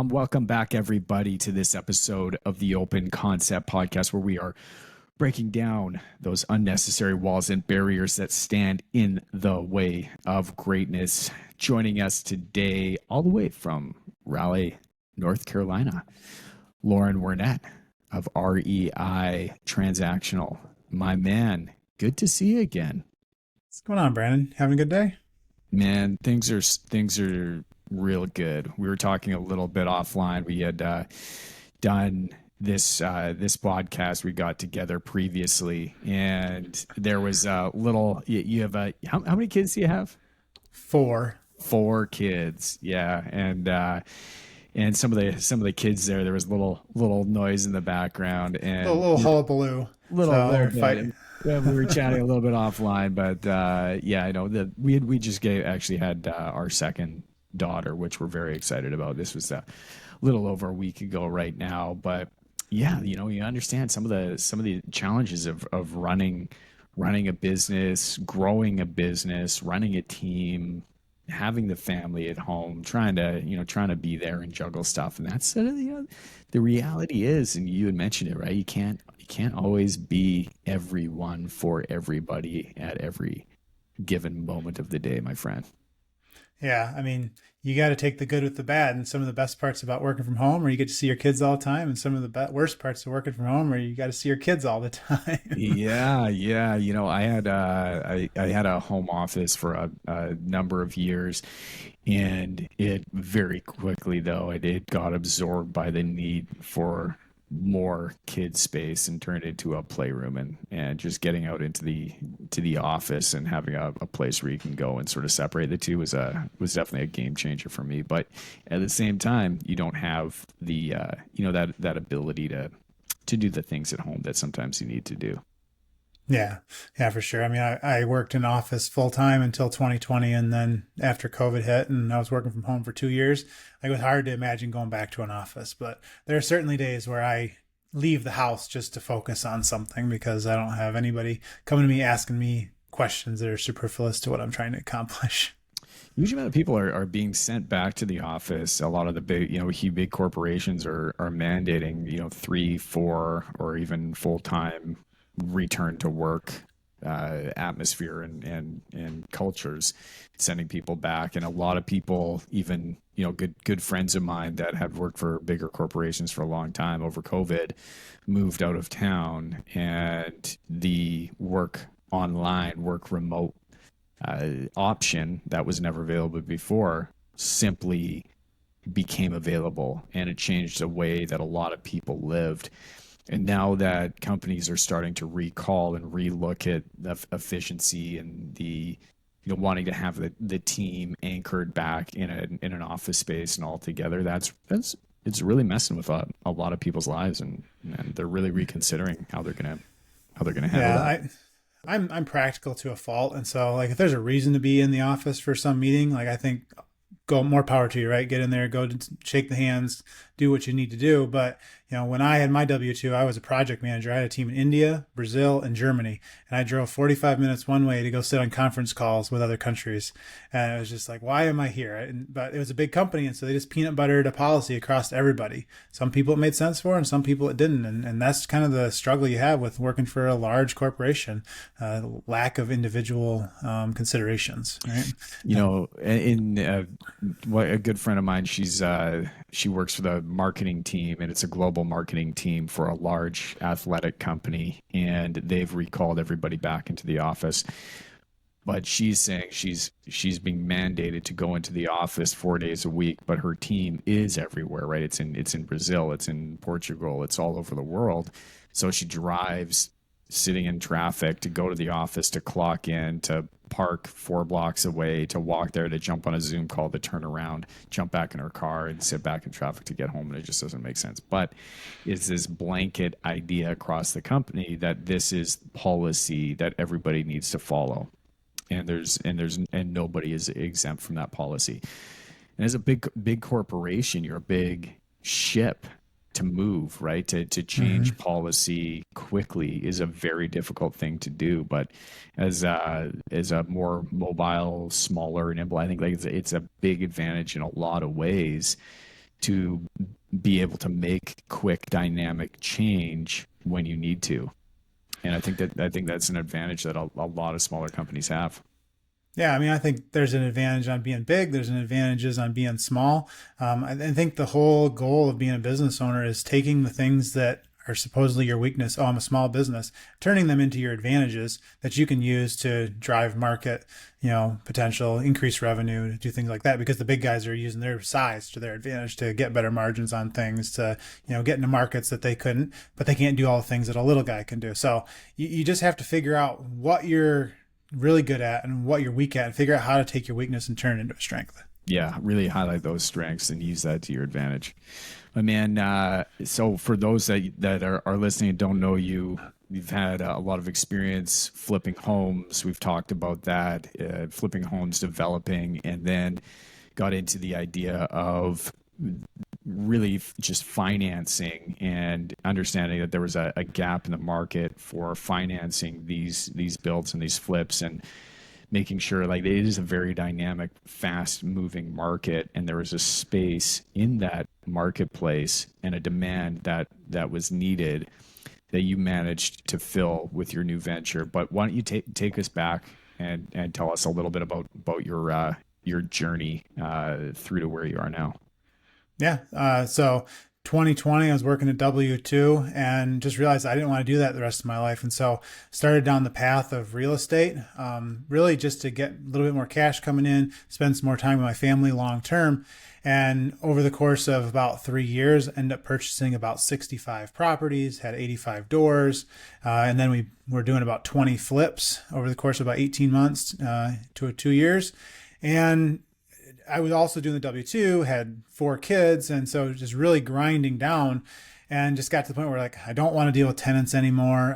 Welcome back, everybody, to this episode of the Open Concept Podcast, where we are breaking down those unnecessary walls and barriers that stand in the way of greatness. Joining us today, all the way from Raleigh, North Carolina, Loren Wernette of REI Transactional. My man, good to see you again. What's going on, Brandon? Having a good day? Man, things are real good. We were talking a little bit offline. We had done this podcast we got together previously, and there was a little. You have how many kids do you have? Four kids. Yeah, and some of the kids there was little noise in the background and a little hullabaloo. Little fighting. We were chatting a little bit offline, but yeah, I know that we just actually had our second daughter, which we're very excited about. This was a little over a week ago right now, but yeah, you understand some of the challenges of running a business, growing a business, running a team, having the family at home, trying to be there and juggle stuff. And that's the reality is, and you had mentioned it, right? You can't always be everyone for everybody at every given moment of the day, my friend. Yeah, I mean, you got to take the good with the bad, and some of the best parts about working from home are you get to see your kids all the time, and some of the worst parts of working from home are you got to see your kids all the time. Yeah. I had a home office for a number of years, and it very quickly though it got absorbed by the need for more kid space and turned into a playroom, and just getting out into the office and having a place where you can go and sort of separate the two was definitely a game changer for me. But at the same time, you don't have the that ability to do the things at home that sometimes you need to do. Yeah, for sure. I mean, I worked in office full time until 2020, and then after COVID hit and I was working from home for 2 years, it was hard to imagine going back to an office. But there are certainly days where I leave the house just to focus on something because I don't have anybody coming to me asking me questions that are superfluous to what I'm trying to accomplish. Huge amount of people are being sent back to the office. A lot of the big corporations are mandating 3, 4, or even full-time return to work atmosphere and cultures, sending people back. And a lot of people, even good friends of mine that have worked for bigger corporations for a long time, over COVID moved out of town, and the work online, work remote option that was never available before simply became available, and it changed the way that a lot of people lived. And now that companies are starting to recall and relook at the efficiency and the wanting to have the team anchored back in an office space and all together, it's really messing with a lot of people's lives, and they're really reconsidering how they're gonna handle that. I'm practical to a fault, and so like if there's a reason to be in the office for some meeting, like I think go more power to you, right? Get in there, go to shake the hands, do what you need to do. But when I had my W-2, I was a project manager. I had a team in India, Brazil, and Germany, and I drove 45 minutes one way to go sit on conference calls with other countries. And it was just like, why am I here? But it was a big company, and so they just peanut buttered a policy across everybody. Some people it made sense for, and some people it didn't. And that's kind of the struggle you have with working for a large corporation, lack of individual considerations, right? What a good friend of mine, she works for the marketing team, and it's a global marketing team for a large athletic company, and they've recalled everybody back into the office. But she's saying she's being mandated to go into the office 4 days a week, but her team is everywhere, right? It's in Brazil, it's in Portugal, it's all over the world. So she drives sitting in traffic to go to the office, to clock in, to park 4 blocks away, to walk there, to jump on a Zoom call, to turn around, jump back in her car, and sit back in traffic to get home. And it just doesn't make sense. But it's this blanket idea across the company that this is policy that everybody needs to follow. And nobody is exempt from that policy. And as a big corporation, you're a big ship to move, right? To change policy quickly is a very difficult thing to do. But as a more mobile, smaller, and nimble, I think like it's a big advantage in a lot of ways to be able to make quick, dynamic change when you need to. And I think that's an advantage that a lot of smaller companies have. Yeah, I mean, I think there's an advantage on being big. There's an advantages on being small. I think the whole goal of being a business owner is taking the things that are supposedly your weakness. Oh, I'm a small business, turning them into your advantages that you can use to drive market, potential, increase revenue, do things like that. Because the big guys are using their size to their advantage to get better margins on things, to get into markets that they couldn't, but they can't do all the things that a little guy can do. So you just have to figure out what you're really good at and what you're weak at, and figure out how to take your weakness and turn it into a strength. Yeah, really highlight those strengths and use that to your advantage. But man, so for those that are listening and don't know you, you've had a lot of experience flipping homes. We've talked about that, flipping homes, developing, and then got into the idea of really just financing and understanding that there was a gap in the market for financing these builds and these flips, and making sure like it is a very dynamic, fast moving market, and there was a space in that marketplace and a demand that was needed that you managed to fill with your new venture. But why don't you take us back and tell us a little bit about your journey through to where you are now. Yeah. So 2020, I was working at W-2 and just realized I didn't want to do that the rest of my life. And so started down the path of real estate, really just to get a little bit more cash coming in, spend some more time with my family long term. And over the course of about 3 years, ended up purchasing about 65 properties, had 85 doors. And then we were doing about 20 flips over the course of about 18 months to 2 years. And I was also doing the W-2, had 4 kids, and so just really grinding down, and just got to the point where like I don't want to deal with tenants anymore.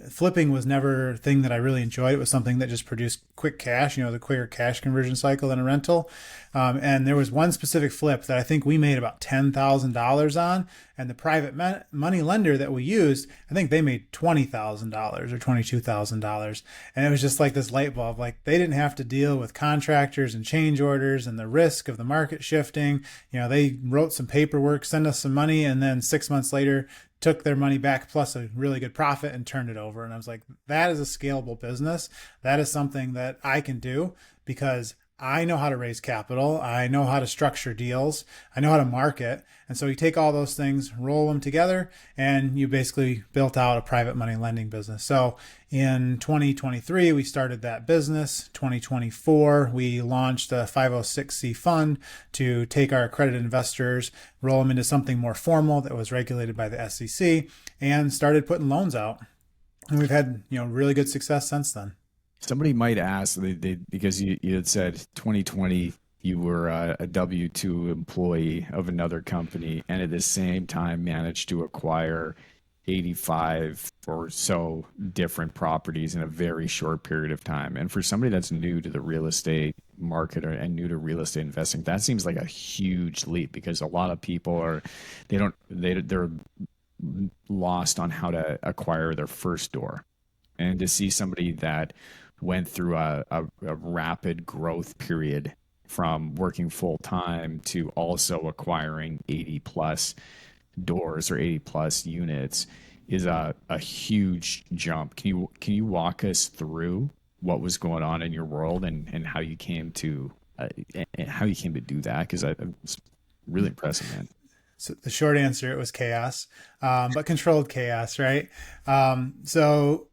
Flipping was never a thing that I really enjoyed. It was something that just produced quick cash, the quicker cash conversion cycle than a rental. And there was one specific flip that I think we made about $10,000 on, and the private money lender that we used, I think they made $20,000 or $22,000. And it was just like this light bulb. Like they didn't have to deal with contractors and change orders and the risk of the market shifting. They wrote some paperwork, sent us some money, and then 6 months later took their money back plus a really good profit and turned it over. And I was like, that is a scalable business. That is something that I can do because I know how to raise capital. I know how to structure deals. I know how to market. And so you take all those things, roll them together, and you basically built out a private money lending business. So in 2023, we started that business. 2024, we launched a 506c fund to take our accredited investors, roll them into something more formal that was regulated by the SEC, and started putting loans out. And we've had, really good success since then. Somebody might ask, because you had said 2020 you were a W-2 employee of another company, and at the same time managed to acquire 85 or so different properties in a very short period of time. And for somebody that's new to the real estate market and new to real estate investing, that seems like a huge leap, because a lot of people they're lost on how to acquire their first door. And to see somebody that went through a rapid growth period from working full time to also acquiring 80 plus doors or 80 plus units is a huge jump. Can you walk us through what was going on in your world and how you came to do that? Because it's really impressive, man. So the short answer, it was chaos, but controlled chaos, right? The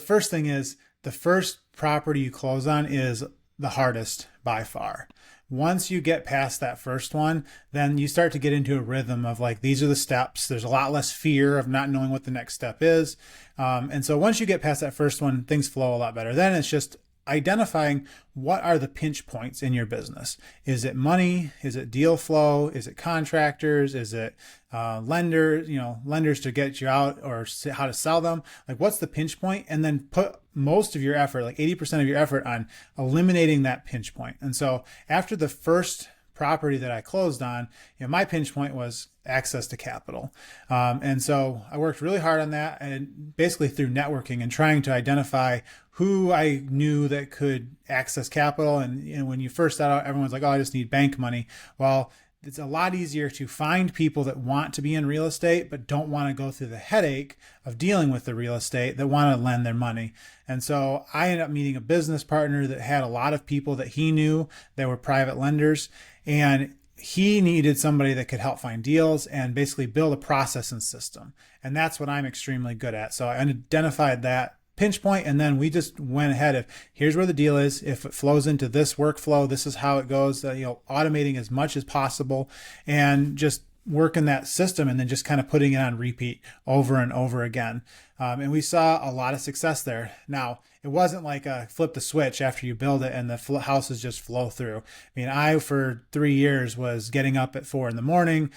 first thing is, the first property you close on is the hardest by far. once you get past that first one, then you start to get into a rhythm of like, these are the steps. There's a lot less fear of not knowing what the next step is. And so once you get past that first one, things flow a lot better. Then it's just identifying what are the pinch points in your business. Is it money? Is it deal flow? Is it contractors? Is it lenders to get you out, or how to sell them? Like, what's the pinch point? And then put most of your effort, like 80% of your effort, on eliminating that pinch point. And so after the first property that I closed on, my pinch point was access to capital. And so I worked really hard on that, and basically through networking and trying to identify who I knew that could access capital. And when you first start out, everyone's like, oh, I just need bank money. Well, it's a lot easier to find people that want to be in real estate, but don't want to go through the headache of dealing with the real estate, that want to lend their money. And so I ended up meeting a business partner that had a lot of people that he knew that were private lenders. And he needed somebody that could help find deals and basically build a process and system. And that's what I'm extremely good at. So I identified that pinch point, and then we just went ahead of, here's where the deal is. If it flows into this workflow, this is how it goes. Automating as much as possible, and just working that system, and then just kind of putting it on repeat over and over again. And we saw a lot of success there. Now, it wasn't like a flip the switch after you build it and the houses just flow through. I mean, I, for 3 years, was getting up at 4 a.m,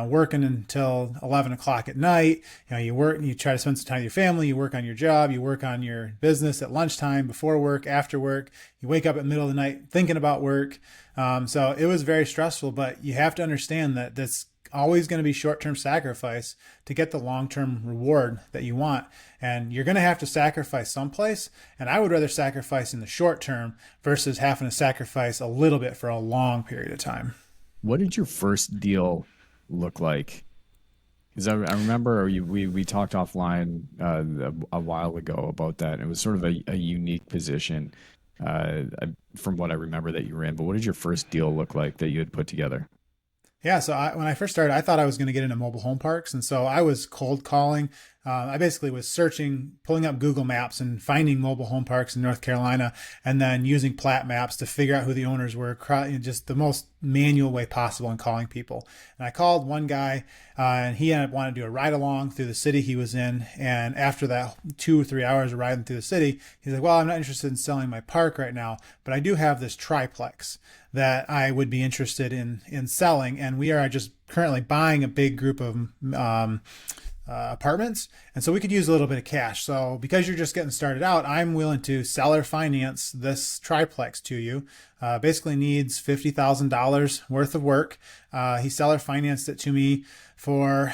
working until 11 o'clock at night. You work, you try to spend some time with your family, you work on your job, you work on your business at lunchtime, before work, after work. You wake up at the middle of the night thinking about work. So it was very stressful, but you have to understand that that's always going to be short-term sacrifice to get the long-term reward that you want. And you're going to have to sacrifice someplace. And I would rather sacrifice in the short term versus having to sacrifice a little bit for a long period of time. What did your first deal look like? Because I remember we talked offline a while ago about that. It was sort of a unique position from what I remember that you were in. But what did your first deal look like that you had put together? Yeah, so when I first started, I thought I was going to get into mobile home parks. And so I was cold calling. I basically was searching, pulling up Google Maps and finding mobile home parks in North Carolina, and then using Plat Maps to figure out who the owners were, just the most manual way possible in calling people. And I called one guy, and he ended up wanting to do a ride along through the city he was in. And after that 2 or 3 hours of riding through the city, he's like, well, I'm not interested in selling my park right now, but I do have this triplex that I would be interested in selling. And we are just currently buying a big group of apartments. And so we could use a little bit of cash. So because you're just getting started out, I'm willing to seller finance this triplex to you. Basically needs $50,000 worth of work. He seller financed it to me for,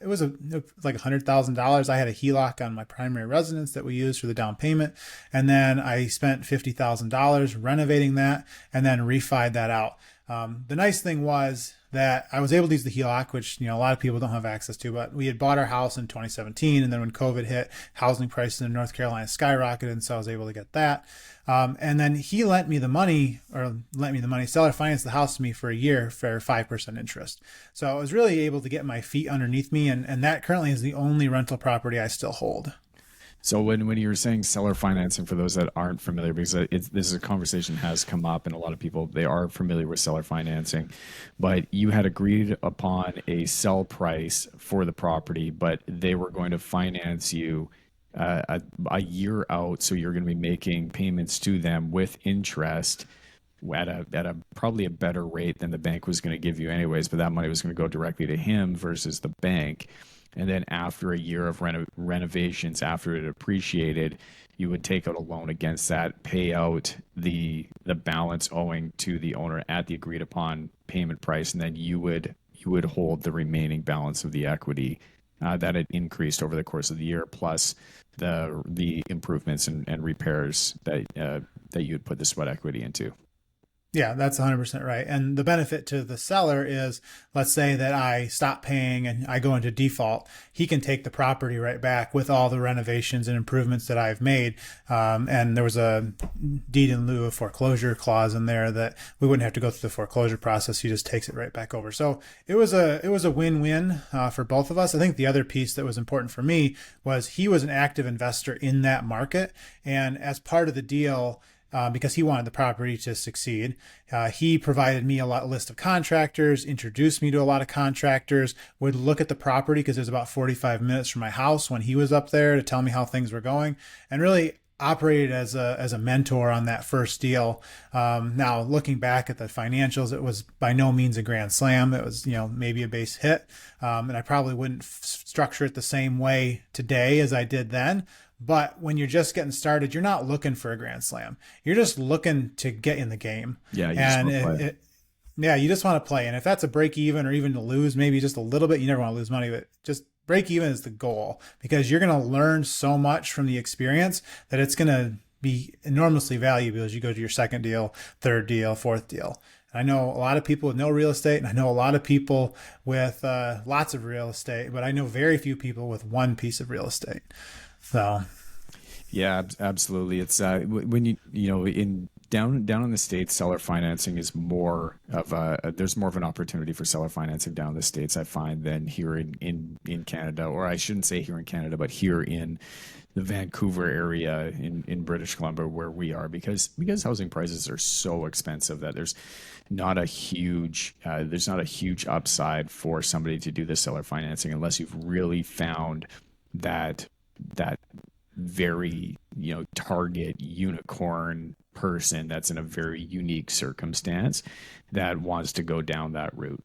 it was like $100,000. I had a HELOC on my primary residence that we used for the down payment. And then I spent $50,000 renovating that and then refied that out. The nice thing was that I was able to use the HELOC, which, a lot of people don't have access to, but we had bought our house in 2017. And then when COVID hit, housing prices in North Carolina skyrocketed. And so I was able to get that. And then he lent me the money, seller financed the house to me for a year for 5% interest. So I was really able to get my feet underneath me. And that currently is the only rental property I still hold. So when you were saying seller financing, for those that aren't familiar, because this is a conversation has come up, and a lot of people, they are familiar with seller financing, but you had agreed upon a sell price for the property, but they were going to finance you a year out, so you're going to be making payments to them with interest at a probably a better rate than the bank was going to give you anyways, but that money was going to go directly to him versus the bank. And then after a year of renovations, after it appreciated, you would take out a loan against that, pay out the balance owing to the owner at the agreed upon payment price, and then you would hold the remaining balance of the equity that had increased over the course of the year, plus the improvements and repairs that you would put the sweat equity into. Yeah, that's 100% right. And the benefit to the seller is, let's say that I stop paying and I go into default, he can take the property right back with all the renovations and improvements that I've made. And there was a deed in lieu of foreclosure clause in there that we wouldn't have to go through the foreclosure process. He just takes it right back over. So it was a win-win for both of us. I think the other piece that was important for me was he was an active investor in that market. And as part of the deal, because he wanted the property to succeed. He provided me a list of contractors, introduced me to a lot of contractors, would look at the property because it was about 45 minutes from my house when he was up there to tell me how things were going, and really operated as a mentor on that first deal. Now looking back at the financials, it was by no means a grand slam. It was, maybe a base hit. And I probably wouldn't structure it the same way today as I did then. But when you're just getting started, you're not looking for a grand slam. You're just looking to get in the game. Yeah, you just And want to play. yeah, you just want to play. And if that's a break even or even to lose, maybe just a little bit, you never want to lose money, but just break even is the goal, because you're going to learn so much from the experience that it's going to be enormously valuable as you go to your second deal, third deal, fourth deal. And I know a lot of people with no real estate, and I know a lot of people with lots of real estate, but I know very few people with one piece of real estate. So Yeah, absolutely. It's when in down in the States, seller financing is more of there's more of an opportunity for seller financing down in the States, I find, than here in Canada, or I shouldn't say here in Canada, but here in the Vancouver area in British Columbia where we are, because housing prices are so expensive that there's not a huge upside for somebody to do the seller financing unless you've really found that very target unicorn person that's in a very unique circumstance that wants to go down that route.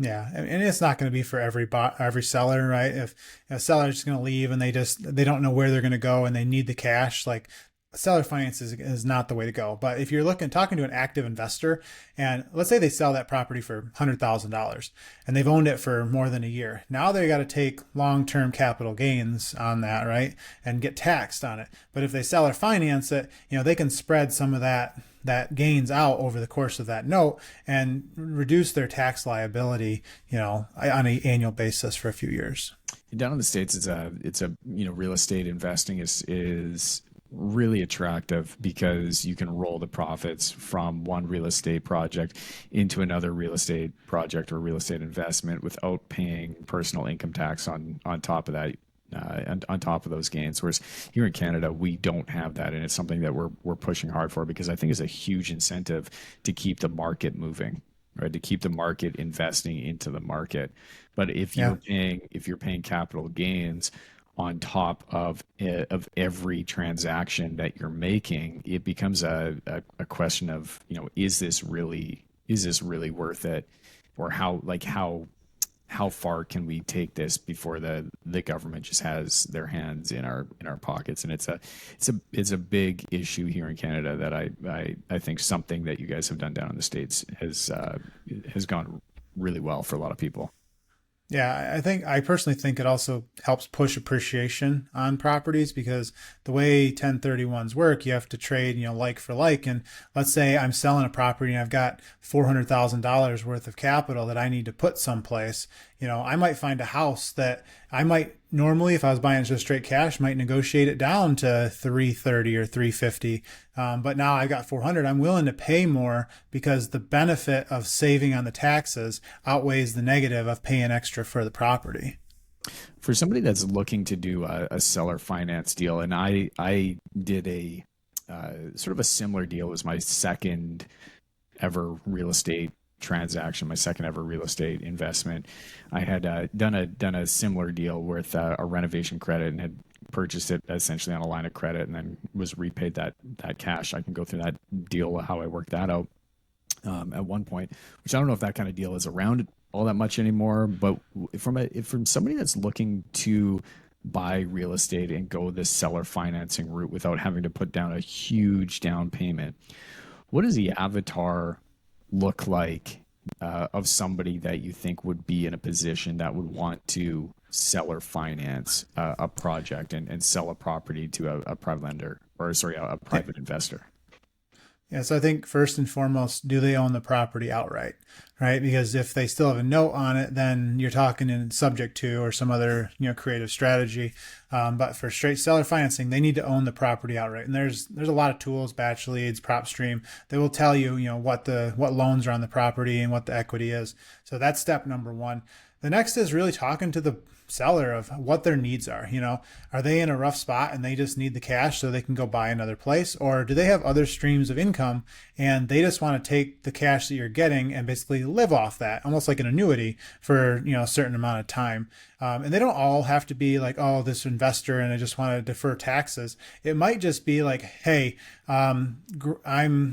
yeah, and it's not going to be for every seller, right? If a seller's just going to leave and they don't know where they're going to go and they need the cash, like seller finance is not the way to go. But if you're talking to an active investor, and let's say they sell that property for $100,000 and they've owned it for more than a year, now they got to take long-term capital gains on that, right? And get taxed on it. But if they seller finance it, they can spread some of that gains out over the course of that note and reduce their tax liability, on an annual basis for a few years. Down in the States, it's a real estate investing is really attractive because you can roll the profits from one real estate project into another real estate project or real estate investment without paying personal income tax on top of that, and on top of those gains. Whereas here in Canada, we don't have that, and it's something that we're pushing hard for, because I think it's a huge incentive to keep the market moving, right? To keep the market investing into the market. But if Yeah. you're paying capital gains on top of every transaction that you're making, it becomes a question of, is this really worth it, or how far can we take this before the government just has their hands in our pockets? And it's a big issue here in Canada that I think something that you guys have done down in the States has gone really well for a lot of people. Yeah, I personally think it also helps push appreciation on properties, because the way 1031s work, you have to trade, like for like. And let's say I'm selling a property and I've got $400,000 worth of capital that I need to put someplace. I might find a house that I might normally, if I was buying just straight cash, might negotiate it down to 330 or 350. But now I got 400. I'm willing to pay more because the benefit of saving on the taxes outweighs the negative of paying extra for the property. For somebody that's looking to do a seller finance deal, and I did a sort of a similar deal. It was my second ever real estate transaction, my second ever real estate investment. I had done a similar deal with a renovation credit and had purchased it essentially on a line of credit and then was repaid that cash. I can go through that deal, how I worked that out at one point, which I don't know if that kind of deal is around all that much anymore. But from somebody that's looking to buy real estate and go this seller financing route without having to put down a huge down payment, what does the avatar look like of somebody that you think would be in a position that would want to seller finance a project and sell a property to a private lender, or sorry, a private investor? Yeah, so I think first and foremost, do they own the property outright, right? Because if they still have a note on it, then you're talking in subject to or some other creative strategy. But for straight seller financing, they need to own the property outright. And there's a lot of tools, batch leads, PropStream. They will tell you what loans are on the property and what the equity is. So that's step number one. The next is really talking to the seller of what their needs are. Are they in a rough spot and they just need the cash so they can go buy another place? Or do they have other streams of income and they just want to take the cash that you're getting and basically live off that, almost like an annuity for, a certain amount of time? And they don't all have to be like, oh, this investor and I just want to defer taxes. It might just be like, hey, I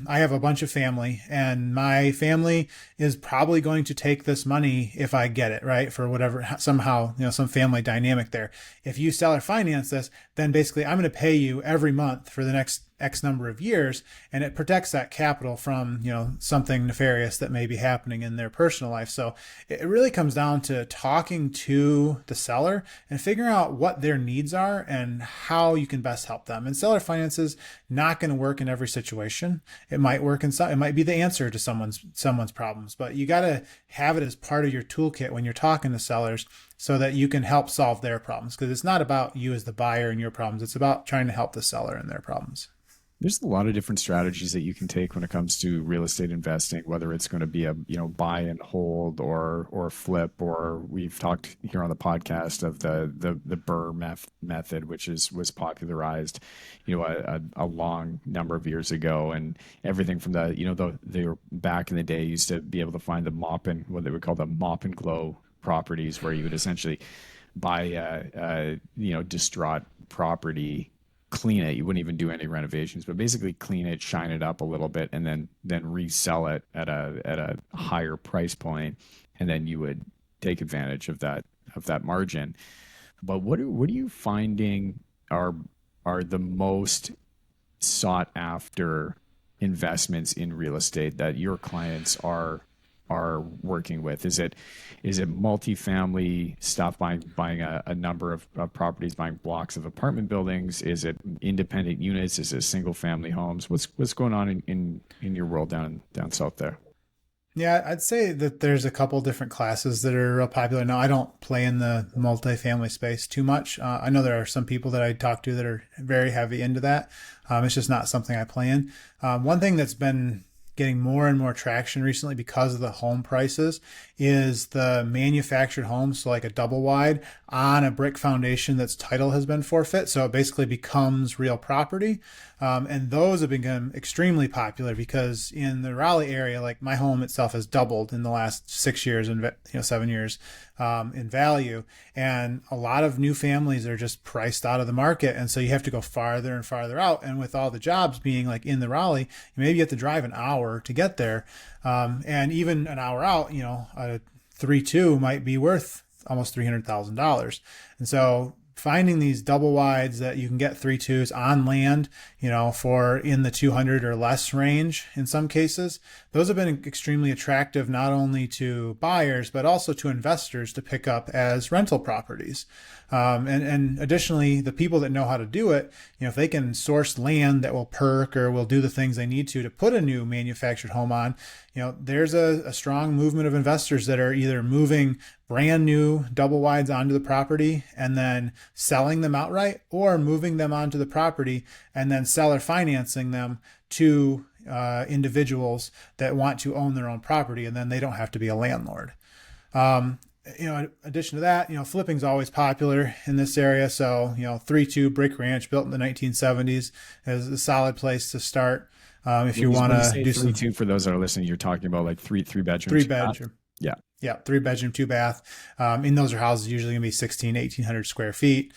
have a bunch of family and my family is probably going to take this money if I get it, right? For whatever, somehow, some family dynamic there. If you seller finance this, then basically I'm going to pay you every month for the next X number of years, and it protects that capital from, something nefarious that may be happening in their personal life. So it really comes down to talking to the seller and figuring out what their needs are and how you can best help them. And seller finance is not going to work in every situation. It might work in some, it might be the answer to someone's problems, but you got to have it as part of your toolkit when you're talking to sellers so that you can help solve their problems. Because it's not about you as the buyer and your problems. It's about trying to help the seller and their problems. There's a lot of different strategies that you can take when it comes to real estate investing, whether it's going to be a buy and hold or flip, or we've talked here on the podcast of the method, which was popularized, a long number of years ago, and everything from they were back in the day used to be able to find the what they would call the mop and glow properties, where you would essentially buy distraught property, clean it. You wouldn't even do any renovations, but basically clean it, shine it up a little bit, and then resell it at a higher price point, and then you would take advantage of that margin. But what are you finding are the most sought after investments in real estate that your clients are working with? Is it multifamily stuff, buying a number of properties, buying blocks of apartment buildings? Is it independent units? Is it single family homes? What's going on in your world down south there? Yeah, I'd say that there's a couple different classes that are real popular. Now, I don't play in the multifamily space too much. I know there are some people that I talk to that are very heavy into that. It's just not something I play in. One thing that's been getting more and more traction recently because of the home prices is the manufactured homes, so like a double wide on a brick foundation that's title has been forfeit, so it basically becomes real property. And those have become extremely popular because in the Raleigh area, like my home itself has doubled in the last 6 years and 7 years in value, and a lot of new families are just priced out of the market, and so you have to go farther and farther out. And with all the jobs being like in the Raleigh, maybe you have to drive an hour to get there, and even an hour out, a 3.2 might be worth almost $300,000. And so finding these double wides that you can get 3.2s on land, for in the 200 or less range in some cases, those have been extremely attractive not only to buyers but also to investors to pick up as rental properties. And additionally, the people that know how to do it, if they can source land that will perk or will do the things they need to put a new manufactured home on, there's a strong movement of investors that are either moving brand new double wides onto the property and then selling them outright, or moving them onto the property and then seller financing them to individuals that want to own their own property, and then they don't have to be a landlord. In addition to that, flipping's always popular in this area. So, 3.2 brick ranch built in the 1970s is a solid place to start. If you want to do 3.2, for those that are listening, you're talking about like three bedrooms. 3 bedroom. Yeah. Yeah. 3 bedroom, 2 bath. And those are houses usually gonna be 1,800 square feet.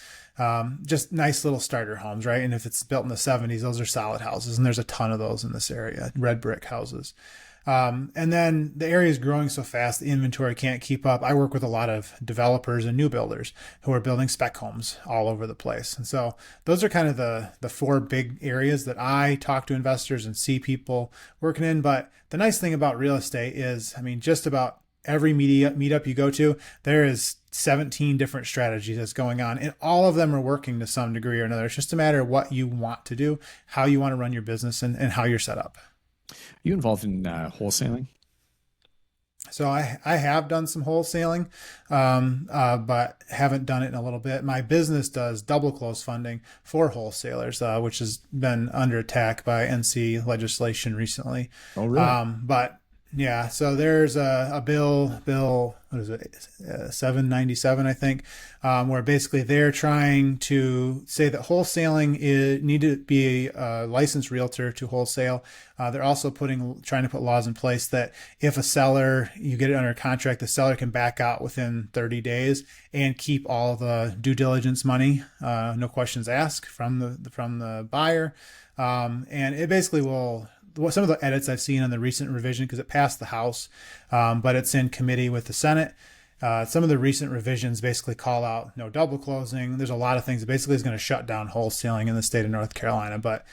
Just nice little starter homes, right? And if it's built in the 70s, those are solid houses. And there's a ton of those in this area, red brick houses. And then the area is growing so fast, the inventory can't keep up. I work with a lot of developers and new builders who are building spec homes all over the place. And so those are kind of the 4 big areas that I talk to investors and see people working in. But the nice thing about real estate is, just about every meetup you go to, there is 17 different strategies that's going on, and all of them are working to some degree or another. It's just a matter of what you want to do, how you want to run your business, and how you're set up. Are you involved in wholesaling? So I have done some wholesaling, but haven't done it in a little bit. My business does double close funding for wholesalers, which has been under attack by NC legislation recently. Oh, really? But Yeah, so there's a bill, what is it, 797, I think, where basically they're trying to say that wholesaling is need to be a licensed realtor to wholesale. They're also trying to put laws in place that if a seller, you get it under contract, the seller can back out within 30 days and keep all the due diligence money, no questions asked from the buyer. And it basically will some of the edits I've seen on the recent revision because it passed the House, but it's in committee with the Senate. Some of the recent revisions basically call out no double closing. There's a lot of things that basically is going to shut down wholesaling in the state of North Carolina, but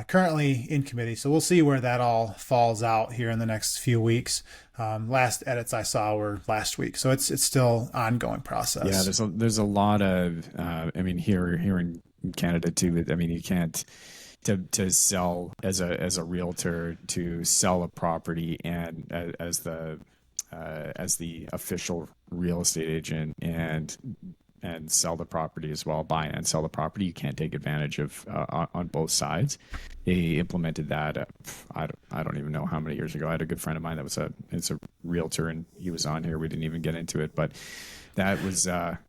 currently in committee. So we'll see where that all falls out here in the next few weeks. Last edits I saw were last week, so it's still ongoing Yeah, process. there's a lot of I mean here in Canada too. I mean you can't to sell as a realtor to sell a property and as the official real estate agent and sell the property as well, buy and sell the property. You can't take advantage of on both sides. They implemented that. I don't even know how many years ago. I had a good friend of mine that was it's a realtor, and he was on here. We didn't even get into it, but that was a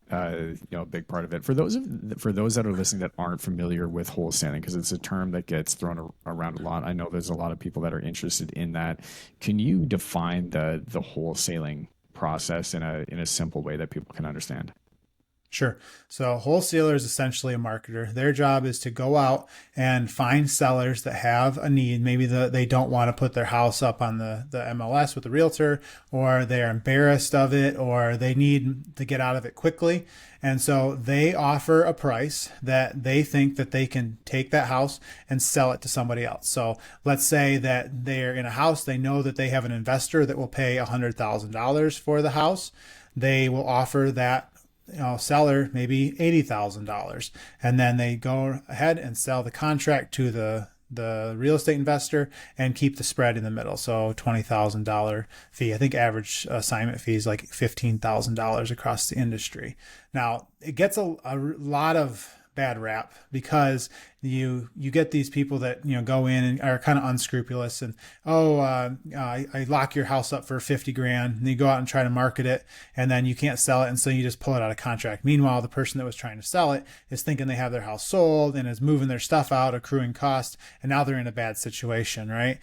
big part of it. For those that are listening that aren't familiar with wholesaling, because it's a term that gets thrown around a lot. I know there's a lot of people that are interested in that. Can you define the wholesaling process in a simple way that people can understand? Sure. So, a wholesaler is essentially a marketer. Their job is to go out and find sellers that have a need. Maybe they don't want to put their house up on the MLS with the realtor, or they're embarrassed of it, or they need to get out of it quickly. And so they offer a price that they think that they can take that house and sell it to somebody else. So let's say that they're in a house, they know that they have an investor that will pay $100,000 for the house. They will offer that seller maybe $80,000, and then they go ahead and sell the contract to the real estate investor and keep the spread in the middle. So $20,000 fee. I think average assignment fee is like $15,000 across the industry. Now it gets a lot of bad rap because you get these people that go in and are kind of unscrupulous and I lock your house up for 50 grand and you go out and try to market it and then you can't sell it and so you just pull it out of contract. Meanwhile, the person that was trying to sell it is thinking they have their house sold and is moving their stuff out, accruing cost, and now they're in a bad situation, right?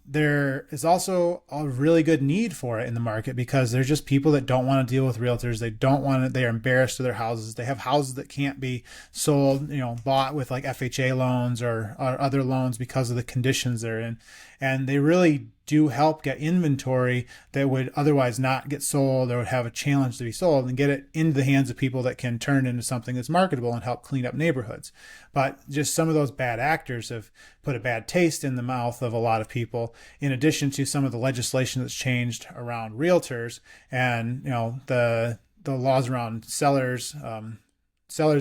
There is also a really good need for it in the market because there's just people that don't want to deal with realtors. They don't want to, they are embarrassed of their houses. They have houses that can't be sold, bought with like FHA loans or other loans because of the conditions they're in. And they really do help get inventory that would otherwise not get sold or would have a challenge to be sold and get it into the hands of people that can turn it into something that's marketable and help clean up neighborhoods. But just some of those bad actors have put a bad taste in the mouth of a lot of people, in addition to some of the legislation that's changed around realtors and, the laws around sellers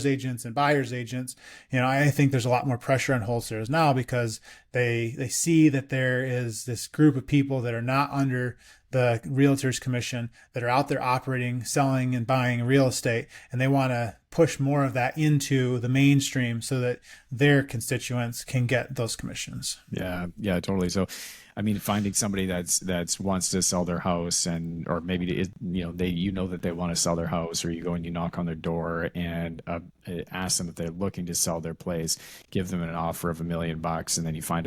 agents and buyers agents. I think there's a lot more pressure on wholesalers now because they see that there is this group of people that are not under the realtors commission that are out there operating, selling and buying real estate, and they want to push more of that into the mainstream so that their constituents can get those commissions. Yeah, yeah, totally. So, I mean, finding somebody that's wants to sell their house, and or maybe they that they want to sell their house, or you go and you knock on their door and ask them if they're looking to sell their place, give them an offer of $1 million, and then you find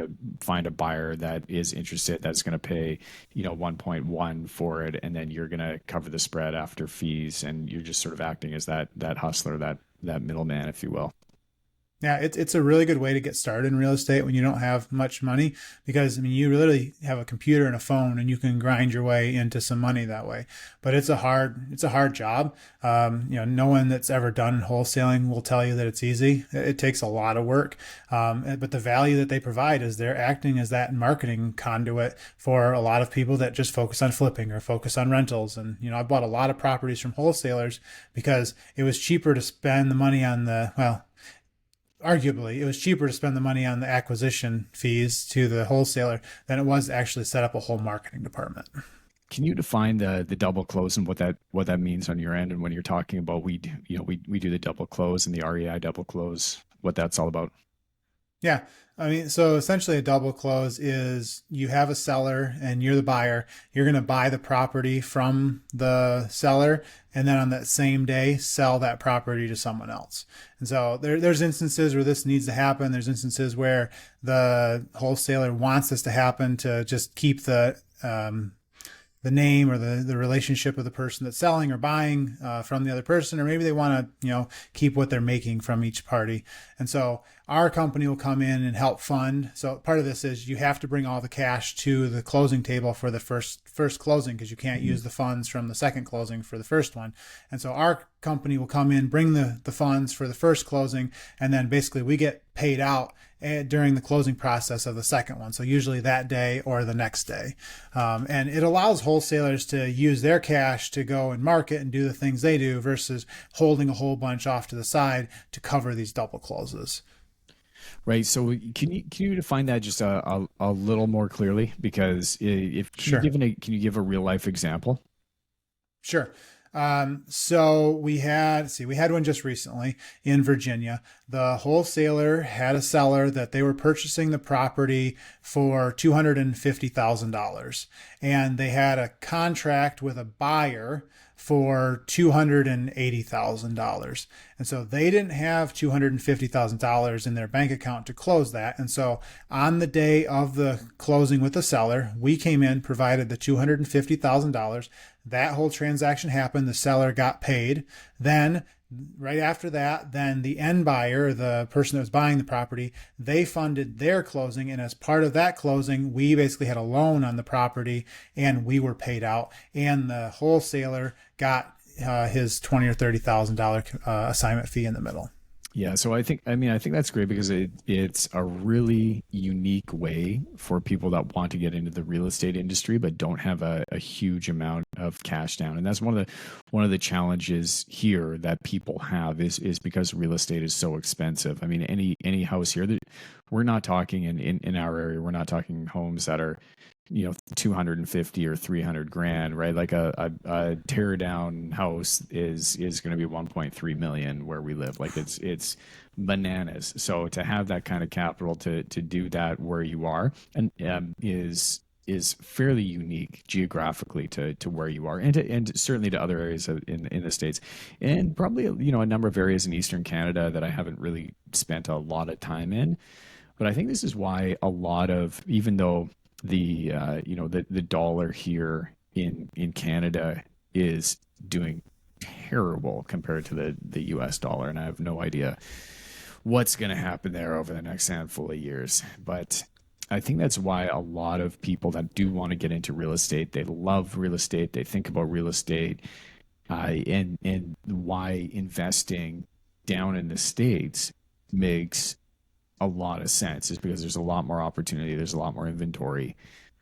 a buyer that is interested that's going to pay 1.1 for it, and then you're going to cover the spread after fees, and you're just sort of acting as that hustler, that middleman, if you will. Yeah, it's a really good way to get started in real estate when you don't have much money because you literally have a computer and a phone and you can grind your way into some money that way. But it's a hard job. No one that's ever done wholesaling will tell you that it's easy. It takes a lot of work. But the value that they provide is they're acting as that marketing conduit for a lot of people that just focus on flipping or focus on rentals. And I bought a lot of properties from wholesalers because it was cheaper to spend the money on arguably, it was cheaper to spend the money on the acquisition fees to the wholesaler than it was to actually set up a whole marketing department. Can you define the double close and what that means on your end? And when you're talking about we do the double close and the REI double close, what that's all about? Yeah. I mean, so essentially a double close is you have a seller and you're the buyer. You're going to buy the property from the seller and then on that same day sell that property to someone else. And so there's instances where this needs to happen. There's instances where the wholesaler wants this to happen to just keep the name or the relationship of the person that's selling or buying from the other person, or maybe they want to keep what they're making from each party. And so our company will come in and help fund. So part of this is you have to bring all the cash to the closing table for the first closing because you can't use the funds from the second closing for the first one. And so our company will come in, bring the funds for the first closing, and then basically we get paid out during the closing process of the second one. So usually that day or the next day. And it allows wholesalers to use their cash to go and market and do the things they do versus holding a whole bunch off to the side to cover these double closes. Right. So can you define that just a little more clearly? Because if Sure. can you give a real life example? Sure. So we had one just recently in Virginia. The wholesaler had a seller that they were purchasing the property for $250,000, and they had a contract with a buyer for $280,000. And so they didn't have $250,000 in their bank account to close that. And so on the day of the closing with the seller, we came in, provided the $250,000. That whole transaction happened. The seller got paid. Then right after that, then the end buyer, the person that was buying the property, they funded their closing. And as part of that closing, we basically had a loan on the property and we were paid out. And the wholesaler got his $20,000 or $30,000 assignment fee in the middle. Yeah, so I think that's great because it's a really unique way for people that want to get into the real estate industry but don't have a huge amount of cash down. And that's one of the challenges here that people have is because real estate is so expensive. I mean, any house here that we're not talking in our area, we're not talking homes that are 250 or 300 grand, right? Like a tear down house is going to be 1.3 million where we live. Like it's bananas. So to have that kind of capital to do that where you are and is fairly unique geographically to where you are and certainly to other areas in the states and probably a number of areas in eastern Canada that I haven't really spent a lot of time in. But I think this is why a lot of, even though the dollar here in Canada is doing terrible compared to the US dollar, and I have no idea what's going to happen there over the next handful of years. But I think that's why a lot of people that do want to get into real estate, they love real estate, they think about real estate, and why investing down in the States makes a lot of sense is because there's a lot more opportunity, there's a lot more inventory,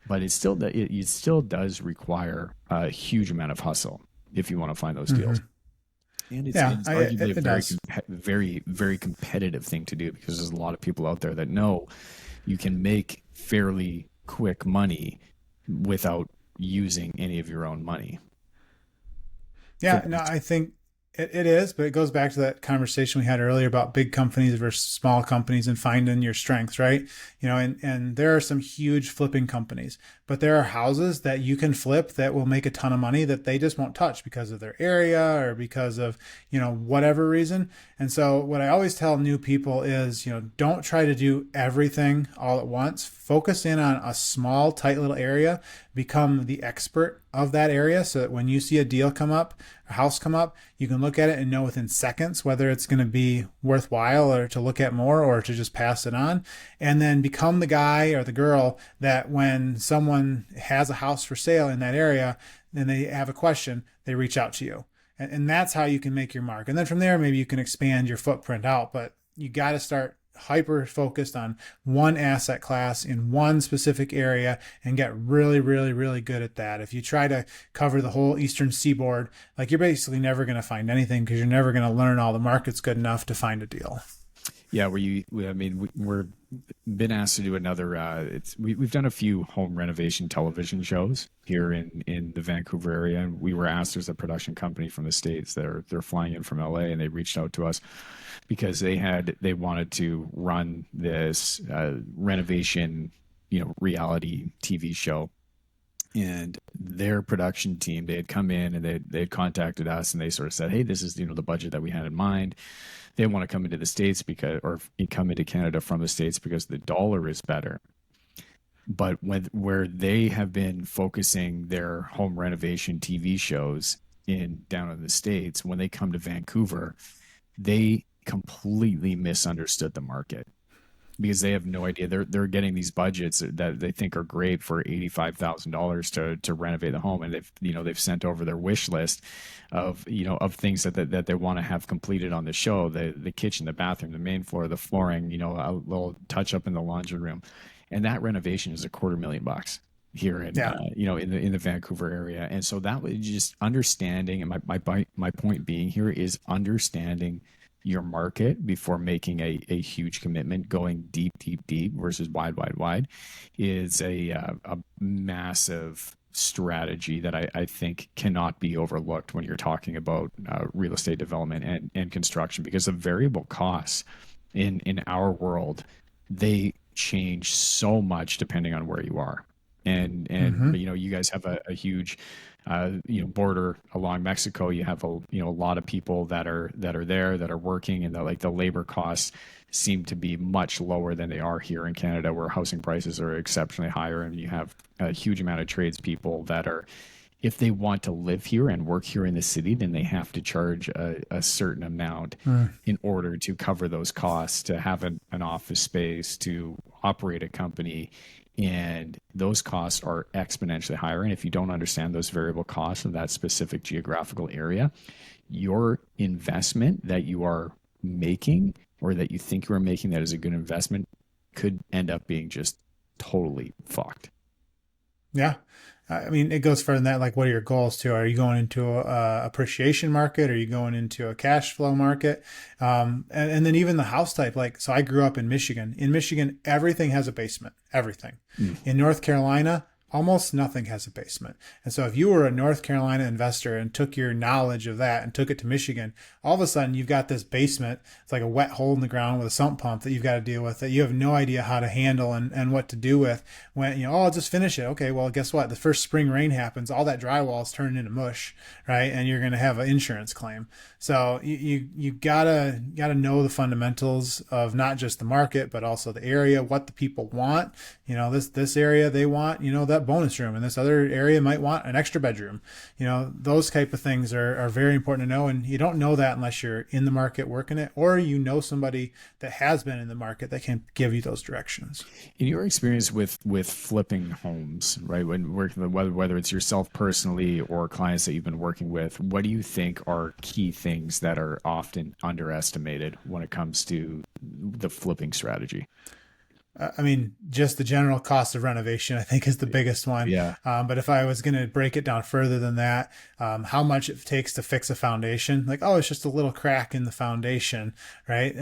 but it still does require a huge amount of hustle if you want to find those deals. Mm-hmm. And Yeah, it's arguably a it does. very competitive thing to do because there's a lot of people out there that know you can make fairly quick money without using any of your own money. For Yeah, no, I think it is, but it goes back to that conversation we had earlier about big companies versus small companies and finding your strengths, right? And there are some huge flipping companies, but there are houses that you can flip that will make a ton of money that they just won't touch because of their area or because of, whatever reason. And so what I always tell new people is, don't try to do everything all at once. Focus in on a small, tight little area, become the expert of that area so that when you see a deal come up, a house come up, you can look at it and know within seconds whether it's going to be worthwhile or to look at more or to just pass it on. And then become the guy or the girl that when someone has a house for sale in that area and they have a question, they reach out to you. And that's how you can make your mark. And then from there, maybe you can expand your footprint out, but you got to start hyper focused on one asset class in one specific area and get really, really, really good at that. If you try to cover the whole Eastern Seaboard, like you're basically never going to find anything because you're never going to learn all the markets good enough to find a deal. Yeah, I mean, we're been asked to do another. We've done a few home renovation television shows here in the Vancouver area, and we were asked. There's a production company from the States. They're flying in from LA, and they reached out to us because they wanted to run this renovation, reality TV show. And their production team, they had come in and they had contacted us, and they sort of said, "Hey, this is the budget that we had in mind. They want to come into the States because, or come into Canada from the States because the dollar is better." But where they have been focusing their home renovation TV shows in down in the States, when they come to Vancouver, they completely misunderstood the market because they have no idea. They're getting these budgets that they think are great for $85,000 to renovate the home, and they've sent over their wish list of of things that they want to have completed on the show: the kitchen, the bathroom, the main floor, the flooring, a little touch up in the laundry room, and that renovation is $250,000 here in Yeah. in the Vancouver area. And so that was just understanding, and my point being here is understanding your market before making a huge commitment. Going deep, deep, deep versus wide, wide, wide is a massive strategy that I think cannot be overlooked when you're talking about real estate development and construction, because the variable costs in our world, they change so much depending on where you are. And Mm-hmm. you guys have a huge border along Mexico. You have a lot of people that are there that are working, and the labor costs seem to be much lower than they are here in Canada, where housing prices are exceptionally higher, and you have a huge amount of tradespeople that are, if they want to live here and work here in the city, then they have to charge a certain amount in order to cover those costs, to have an office space, to operate a company. And those costs are exponentially higher. And if you don't understand those variable costs of that specific geographical area, your investment that you are making, or that you think you are making that is a good investment, could end up being just totally fucked. Yeah. I mean, it goes further than that. Like, what are your goals too? Are you going into a appreciation market? Are you going into a cash flow market? And then even the house type. Like, so I grew up in Michigan. In Michigan, everything has a basement. Everything. Mm. In North Carolina, almost nothing has a basement. And so if you were a North Carolina investor and took your knowledge of that and took it to Michigan, all of a sudden you've got this basement. It's like a wet hole in the ground with a sump pump that you've got to deal with, that you have no idea how to handle and what to do with. When, oh, I'll just finish it. Okay, well, guess what? The first spring rain happens, all that drywall is turning into mush, right? And you're going to have an insurance claim. So you gotta know the fundamentals of not just the market, but also the area, what the people want. This area, they want, that bonus room, and this other area might want an extra bedroom. Those type of things are very important to know. And you don't know that unless you're in the market working it, or somebody that has been in the market that can give you those directions. In your experience with flipping homes, right? When working, whether it's yourself personally or clients that you've been working with, what do you think are key things that are often underestimated when it comes to the flipping strategy? I mean, just the general cost of renovation, I think, is the biggest one. Yeah. But if I was going to break it down further than that, how much it takes to fix a foundation, like, oh, it's just a little crack in the foundation, right?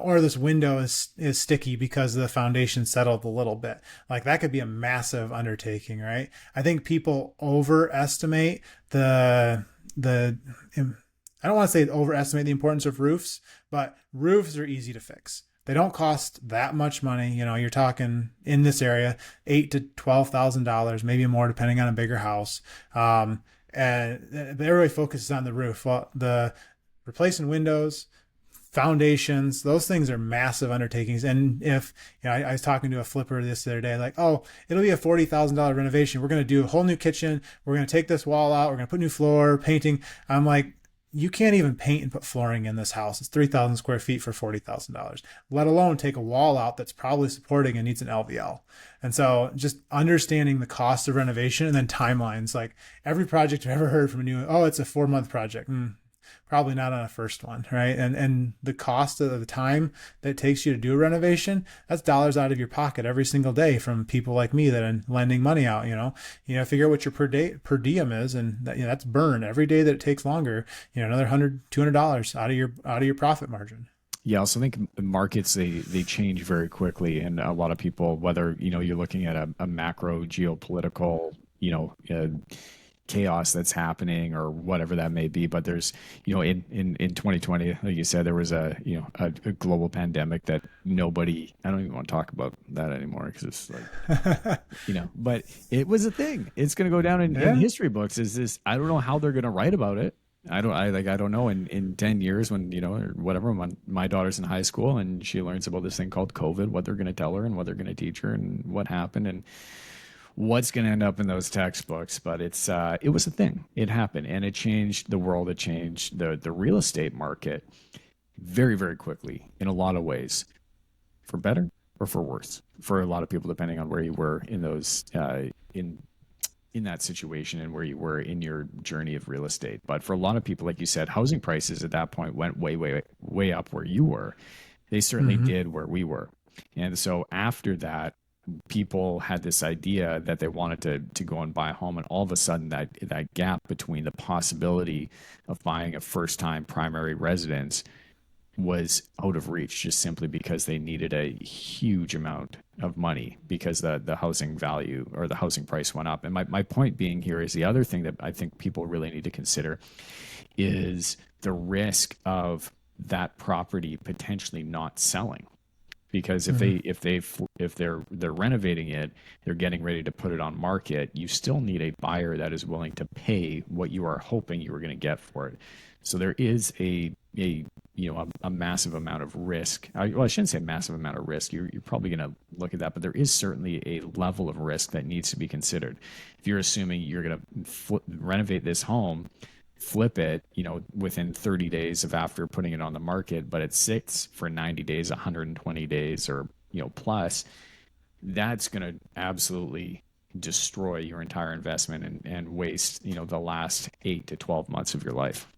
Or this window is sticky because the foundation settled a little bit. Like, that could be a massive undertaking, right? I think people overestimate the I don't want to say overestimate the importance of roofs, but roofs are easy to fix. They don't cost that much money. You're talking in this area, $8,000 to $12,000, maybe more, depending on a bigger house. And everybody focuses on the roof. Well, the replacing windows, foundations, those things are massive undertakings. And if I was talking to a flipper this other day, like, oh, it'll be a $40,000 renovation. We're going to do a whole new kitchen. We're going to take this wall out. We're going to put new floor, painting. I'm like, you can't even paint and put flooring in this house. It's 3,000 square feet for $40,000, let alone take a wall out that's probably supporting and needs an LVL. And so just understanding the cost of renovation and then timelines, like every project I've ever heard from it's a 4-month project. Probably not on a first one, right? And the cost of the time that it takes you to do a renovation, that's dollars out of your pocket every single day from people like me that are lending money out. Figure out what your per diem is, and that's burn every day that it takes longer. Another $100, $200 out of your profit margin. Yeah, I also think markets they change very quickly, and a lot of people, whether you're looking at a macro geopolitical chaos that's happening or whatever that may be, but there's in 2020, like you said, there was a global pandemic that nobody, I don't even want to talk about that anymore because it's like but it was a thing. It's going to go down in Yeah. history books. Is this? I don't know how they're going to write about it. I don't know in 10 years when or whatever when my daughter's in high school and she learns about this thing called COVID, what they're going to tell her and what they're going to teach her and what happened and what's going to end up in those textbooks. But it was a thing. It happened and it changed the world. It changed the real estate market very, very quickly in a lot of ways, for better or for worse for a lot of people, depending on where you were in those in that situation and where you were in your journey of real estate. But for a lot of people, like you said, housing prices at that point went way, way, way up where you were. They certainly Hmm. did where we were. And so after that, people had this idea that they wanted to go and buy a home, and all of a sudden that gap between the possibility of buying a first time primary residence was out of reach just simply because they needed a huge amount of money because the housing value or the housing price went up. And my point being here is the other thing that I think people really need to consider is the risk of that property potentially not selling, because if Hmm. they're renovating it, they're getting ready to put it on market, you still need a buyer that is willing to pay what you are hoping you are going to get for it. So there is a massive amount of risk. Well, I shouldn't say massive amount of risk. You're probably going to look at that, but there is certainly a level of risk that needs to be considered. If you're assuming you're going to renovate this home, flip it, within 30 days of after putting it on the market, but it sits for 90 days, 120 days, or plus, that's going to absolutely destroy your entire investment and waste the last 8 to 12 months of your life.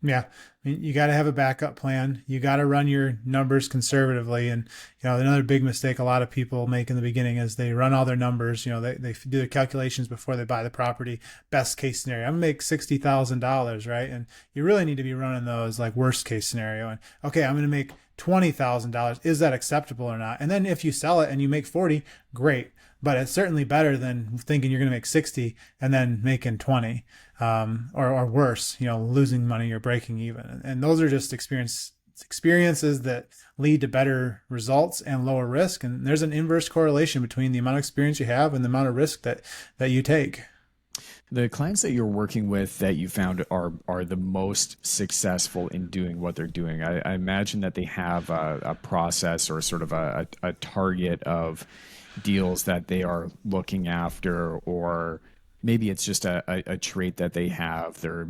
Yeah. I mean, you got to have a backup plan. You got to run your numbers conservatively. And, another big mistake a lot of people make in the beginning is they run all their numbers. They do their calculations before they buy the property. Best case scenario, I'm going to make $60,000, right? And you really need to be running those like worst case scenario. And, okay, I'm going to make $20,000. Is that acceptable or not? And then if you sell it and you make 40, great. But it's certainly better than thinking you're going to make 60 and then making 20, or worse, losing money or breaking even. And those are just experiences that lead to better results and lower risk. And there's an inverse correlation between the amount of experience you have and the amount of risk that you take. The clients that you're working with that you found are the most successful in doing what they're doing. I imagine that they have a process or sort of a target of deals that they are looking after, or maybe it's just a trait that they have. They're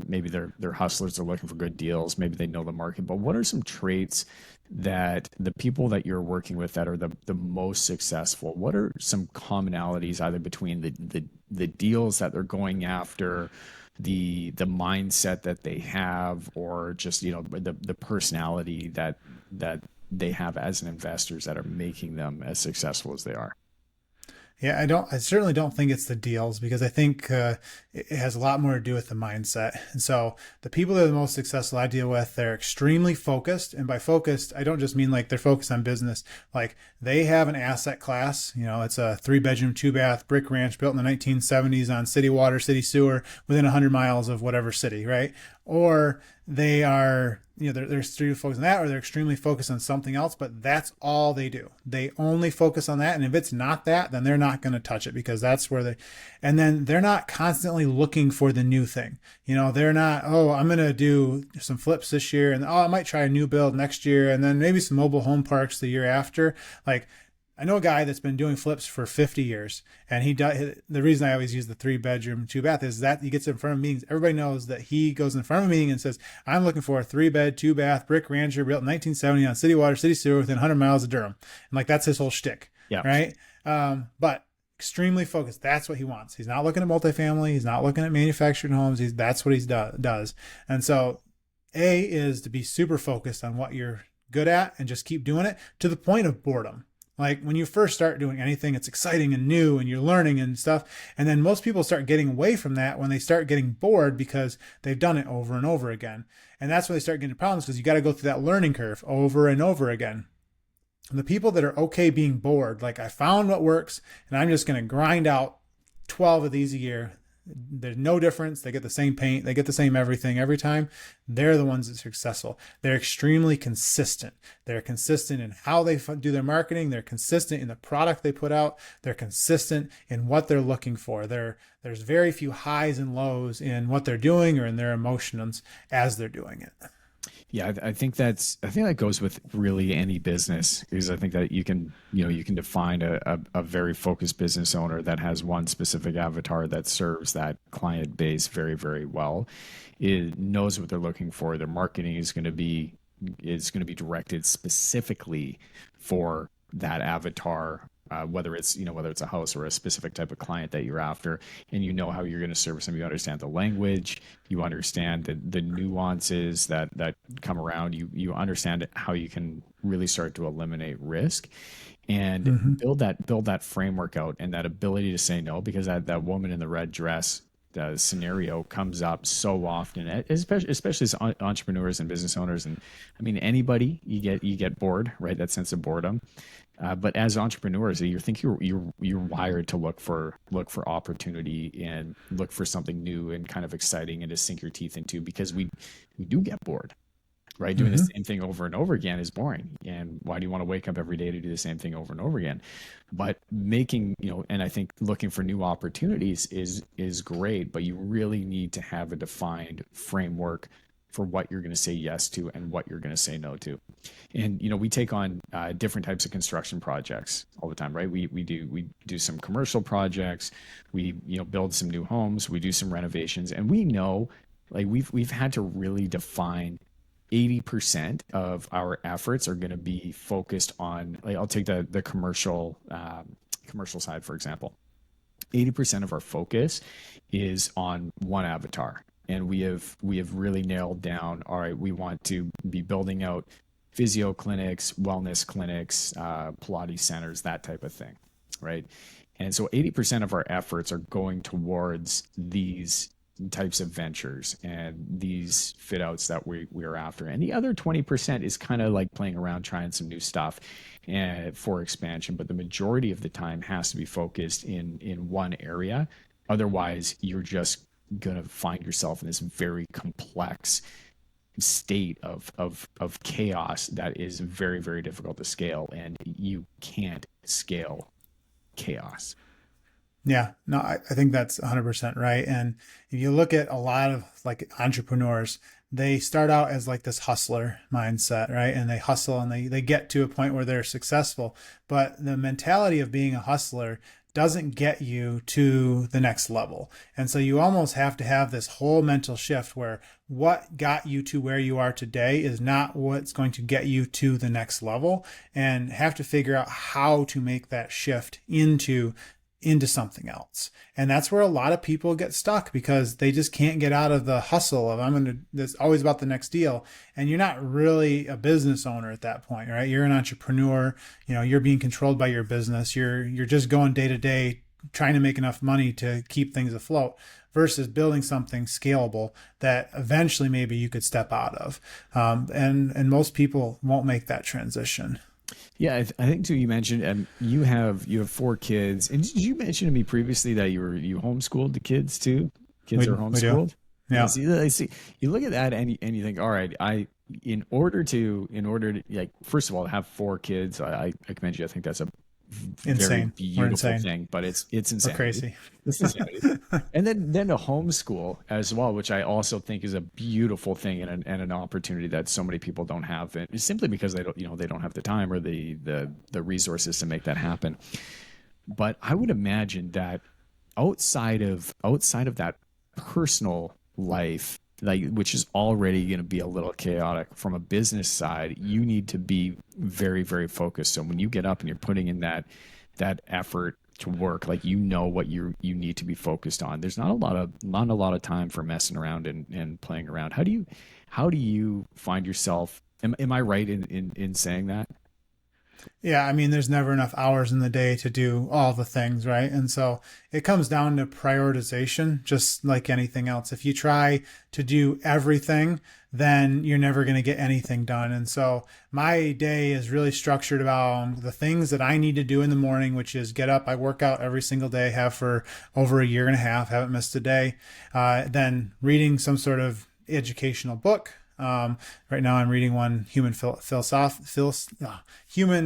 hustlers, they're looking for good deals, maybe they know the market. But what are some traits that the people that you're working with that are the most successful, what are some commonalities either between the deals that they're going after, the mindset that they have, or just the personality that they have as an investors that are making them as successful as they are? Yeah, I certainly don't think it's the deals, because I think it has a lot more to do with the mindset. And so the people that are the most successful I deal with, they're extremely focused. And by focused, I don't just mean like they're focused on business. Like they have an asset class, it's a 3-bedroom, 2-bath brick ranch built in the 1970s on city water, city sewer within 100 miles of whatever city, right? Or they are, they're extremely focused on that, or they're extremely focused on something else, but that's all they do. They only focus on that. And if it's not that, then they're not going to touch it, because that's where and then they're not constantly looking for the new thing. They're not, oh, I'm going to do some flips this year, and I might try a new build next year, and then maybe some mobile home parks the year after. Like, I know a guy that's been doing flips for 50 years, and he does. The reason I always use the 3-bedroom, 2-bath is that he gets in front of meetings. Everybody knows that he goes in front of a meeting and says, "I'm looking for a 3-bed, 2-bath brick rancher built in 1970 on city water, city sewer within 100 miles of Durham." And like that's his whole shtick, Yeah. right? But extremely focused. That's what he wants. He's not looking at multifamily. He's not looking at manufactured homes. That's what he does. And so, A is to be super focused on what you're good at and just keep doing it to the point of boredom. Like when you first start doing anything, it's exciting and new and you're learning and stuff. And then most people start getting away from that when they start getting bored because they've done it over and over again. And that's when they start getting problems because you got to go through that learning curve over and over again. And the people that are okay being bored, like I found what works and I'm just going to grind out 12 of these a year. There's no difference. They get the same paint. They get the same everything every time. They're the ones that are successful. They're extremely consistent. They're consistent in how they do their marketing. They're consistent in the product they put out. They're consistent in what they're looking for. There's very few highs and lows in what they're doing or in their emotions as they're doing it. Yeah, I think that goes with really any business, because I think that you can define a very focused business owner that has one specific avatar that serves that client base very, very well. It knows what they're looking for. Their marketing is going to be directed specifically for that avatar, whether it's a house or a specific type of client that you're after, and you know how you're going to service them. You understand the language, you understand the nuances that come around. You understand how you can really start to eliminate risk and Mm-hmm. build that framework out and that ability to say no, because that woman in the red dress scenario comes up so often, especially as entrepreneurs and business owners. And I mean, anybody, you get bored, right? That sense of boredom. But as entrepreneurs, you think you're wired to look for opportunity and look for something new and kind of exciting and to sink your teeth into, because we do get bored, right? Doing the Mm-hmm. same thing over and over again is boring. And why do you want to wake up every day to do the same thing over and over again? But making, and I think looking for new opportunities is great, but you really need to have a defined framework for what you're going to say yes to and what you're going to say no to. And we take on different types of construction projects all the time, right? We do some commercial projects, we build some new homes, we do some renovations, and we know, like, we've had to really define 80% of our efforts are going to be focused on, like, I'll take the commercial side, for example. 80% of our focus is on one avatar. And we have really nailed down, all right, we want to be building out physio clinics, wellness clinics, Pilates centers, that type of thing, right? And so 80% of our efforts are going towards these types of ventures and these fit outs that we're after. And the other 20% is kind of like playing around, trying some new stuff and for expansion. But the majority of the time has to be focused in one area. Otherwise, you're just going to find yourself in this very complex state of chaos that is very, very difficult to scale. And you can't scale chaos. Yeah, no, I think that's 100% right. And if you look at a lot of like entrepreneurs, they start out as like this hustler mindset, right? And they hustle and they get to a point where they're successful. But the mentality of being a hustler doesn't get you to the next level. And so you almost have to have this whole mental shift where what got you to where you are today is not what's going to get you to the next level, and have to figure out how to make that shift into something else. And that's where a lot of people get stuck because they just can't get out of the hustle of that's always about the next deal. And you're not really a business owner at that point, right? You're an entrepreneur, you're being controlled by your business. You're just going day to day, trying to make enough money to keep things afloat versus building something scalable that eventually maybe you could step out of. And most people won't make that transition. Yeah, I think too. You mentioned, and you have four kids. And did you mention to me previously that you homeschooled the kids too? Kids are We do. homeschooled. Yeah. Yeah. See, you look at that and you think, all right, in order to like, first of all, have four kids, I commend you. I think that's a very Insane. We're beautiful insane. thing, but it's We're insanity. crazy. It's insanity. And then to homeschool as well, which I also think is a beautiful thing and an opportunity that so many people don't have, and it's simply because they don't have the time or the resources to make that happen. But I would imagine that outside of that personal life, like, which is already going to be a little chaotic from a business side, you need to be very, very focused. So when you get up and you're putting in that effort to work, like, what you need to be focused on. There's not a lot of time for messing around and playing around. How do you find yourself? Am I right in saying that? Yeah, I mean, there's never enough hours in the day to do all the things, right? And so it comes down to prioritization, just like anything else. If you try to do everything, then you're never going to get anything done. And so my day is really structured about the things that I need to do in the morning, which is get up. I work out every single day, have for over a year and a half, haven't missed a day. Then reading some sort of educational book. Right now, I'm reading one human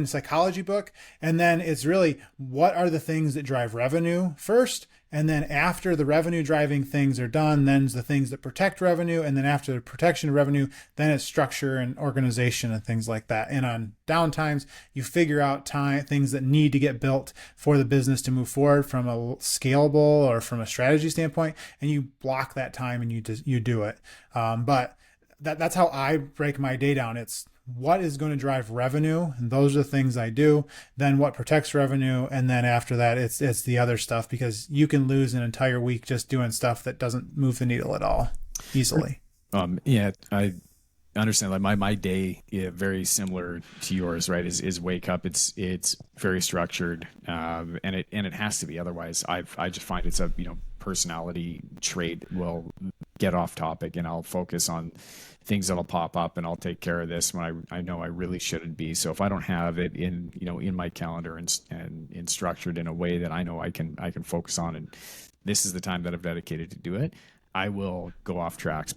psychology book, and then it's really what are the things that drive revenue first, and then after the revenue driving things are done, then the things that protect revenue, and then after the protection of revenue, then it's structure and organization and things like that. And on downtimes, you figure out things that need to get built for the business to move forward from a scalable or from a strategy standpoint, and you block that time and you do it. But that's how I break my day down. It's what is going to drive revenue, and those are the things I do. Then what protects revenue, and then after that, it's the other stuff, because you can lose an entire week just doing stuff that doesn't move the needle at all easily. Yeah, I understand. Like my day, yeah, very similar to yours, right? Is wake up. It's very structured, and it has to be. Otherwise, I just find it's a personality trait. Will get off topic, and I'll focus on things that'll pop up, and I'll take care of this when I know I really shouldn't be. So if I don't have it in my calendar and structured in a way that I know I can focus on, and this is the time that I've dedicated to do it, I will go off track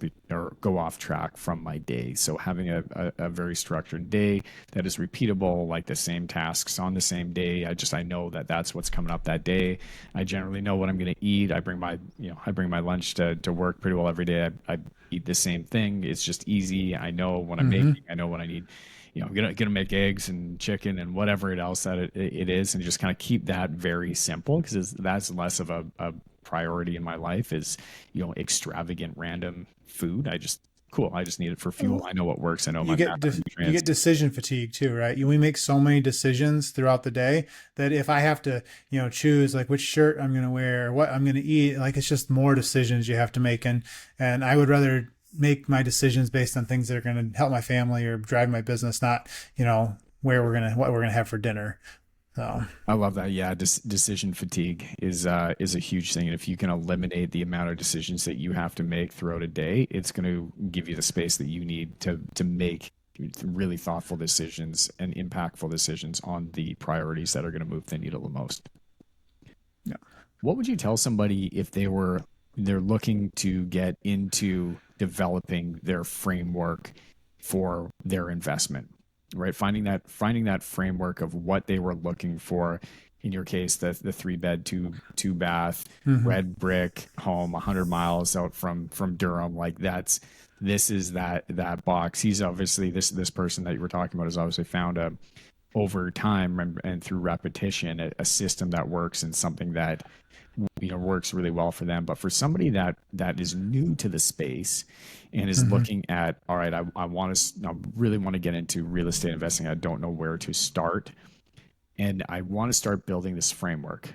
from my day. So having a very structured day that is repeatable, like the same tasks on the same day, I know that that's what's coming up that day. I generally know what I'm going to eat. I bring my lunch to work pretty well every day. I eat the same thing. It's just easy. I know what I'm Mm-hmm. making. I know what I need. I'm gonna make eggs and chicken and whatever else that it is, and just kind of keep that very simple, because that's less of a priority in my life is extravagant random food. I just need it for fuel. I know what works. I know my You macronutrients. get decision fatigue too, right? We make so many decisions throughout the day that if I have to, choose like which shirt I'm going to wear, what I'm going to eat, like it's just more decisions you have to make. And I would rather make my decisions based on things that are going to help my family or drive my business, not, what we're going to have for dinner. So, I love that. Yeah, decision fatigue is a huge thing, and if you can eliminate the amount of decisions that you have to make throughout a day, it's going to give you the space that you need to make really thoughtful decisions and impactful decisions on the priorities that are going to move the needle the most. yeah. What would you tell somebody if they're looking to get into developing their framework for their investment, right? Finding that framework of what they were looking for. In your case, the 3 bed, two bath, Mm-hmm. red brick home, 100 miles out from Durham. Like this is that box. He's obviously this person that you were talking about has obviously found over time and through repetition a system that works, and something that works really well for them. But for somebody that is new to the space and is Mm-hmm. looking at, all right, I really want to get into real estate investing. I don't know where to start, and I want to start building this framework,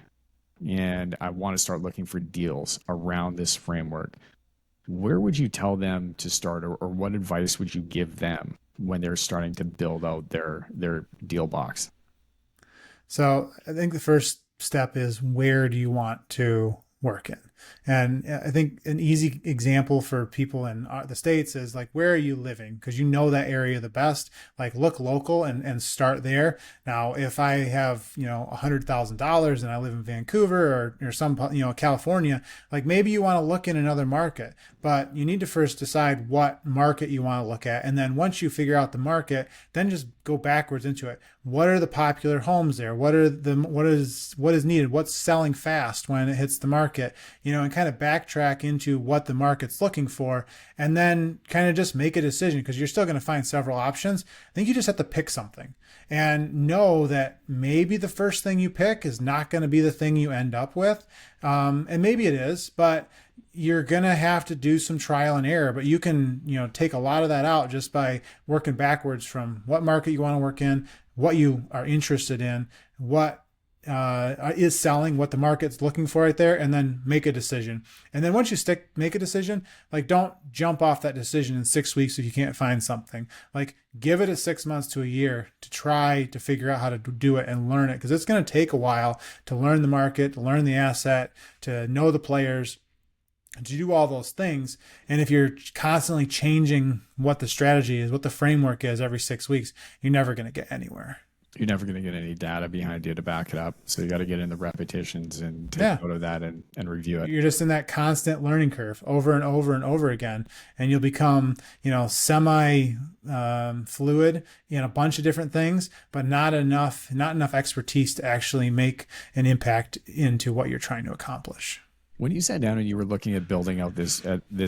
and I want to start looking for deals around this framework. Where would you tell them to start, or what advice would you give them when they're starting to build out their deal box? So I think the first step is, where do you want to work in? And I think an easy example for people in the States is like, where are you living? Because you know that area the best. Like look local and start there. Now, if I have, $100,000 and I live in Vancouver or some, California, like maybe you want to look in another market, but you need to first decide what market you want to look at. And then once you figure out the market, then just go backwards into it. What are the popular homes there? What is needed? What's selling fast when it hits the market? And kind of backtrack into what the market's looking for, and then kind of just make a decision, because you're still going to find several options. I think you just have to pick something and know that maybe the first thing you pick is not going to be the thing you end up with. And maybe it is, but you're going to have to do some trial and error. But you can, take a lot of that out just by working backwards from what market you want to work in, what you are interested in, what is selling, what the market's looking for right there, and then make a decision. And then once you make a decision, like don't jump off that decision in 6 weeks if you can't find something. Like give it a 6 months to a year to try to figure out how to do it and learn it, because it's going to take a while to learn the market, to learn the asset, to know the players, to do all those things. And if you're constantly changing what the strategy is, what the framework is every 6 weeks, you're never going to get anywhere. You're never going to get any data behind you to back it up. So you got to get in the repetitions and take Yeah. note of that and review it. You're just in that constant learning curve over and over and over again. And you'll become, semi fluid in a bunch of different things, but not enough expertise to actually make an impact into what you're trying to accomplish. When you sat down and you were looking at building out this